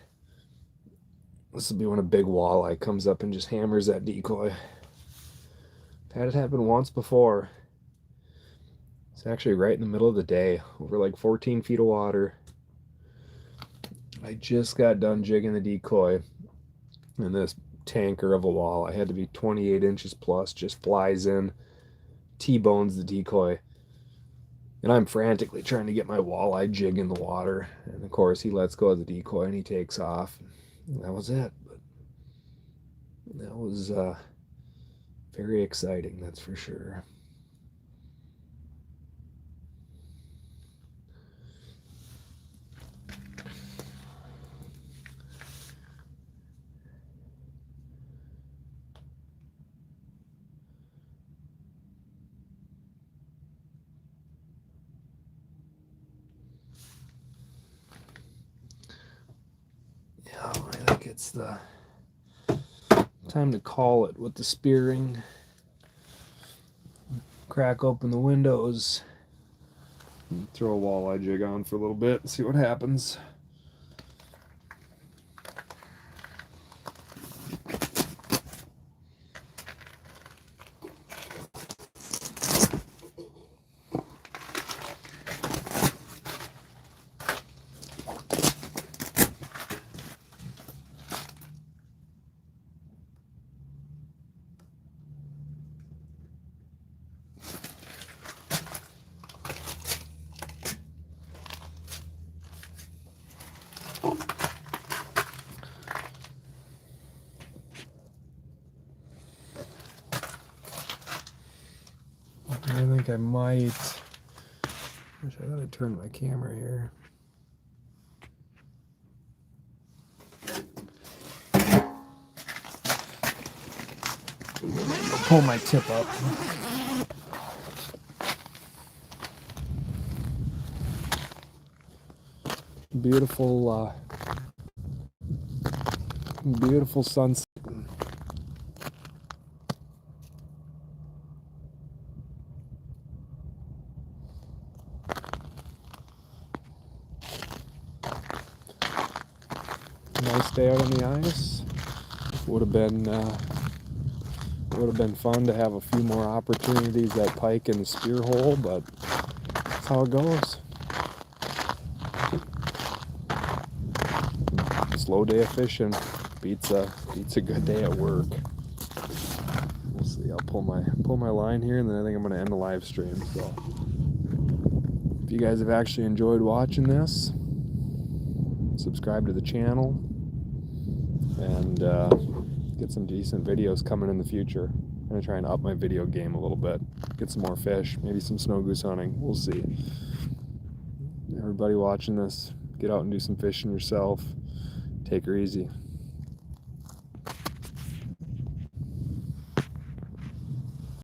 this will be when a big walleye comes up and just hammers that decoy. I've had it happen once before. It's actually right in the middle of the day, over like 14 feet of water. I just got done jigging the decoy, and this tanker of a walleye had to be 28 inches plus, just flies in, T-bones the decoy. And I'm frantically trying to get my walleye jig in the water. And of course, he lets go of the decoy and he takes off. And that was it. But that was very exciting, that's for sure. Yeah, I think it's the time to call it with the spearing. Crack open the windows. Throw a walleye jig on for a little bit and see what happens. I think I might. Wish I thought I turned my camera here. I'll pull my tip up. Beautiful, beautiful sunset. Nice day out on the ice. Would have been fun to have a few more opportunities at pike in the spear hole, but that's how it goes. Slow day of fishing beats a good day at work. We'll see. I'll pull my line here, and then I think I'm going to end the live stream. So if you guys have actually enjoyed watching this, subscribe to the channel and get some decent videos coming in the future. I'm going to try and up my video game a little bit, get some more fish, maybe some snow goose hunting. We'll see. Everybody watching this, get out and do some fishing yourself. Take her easy.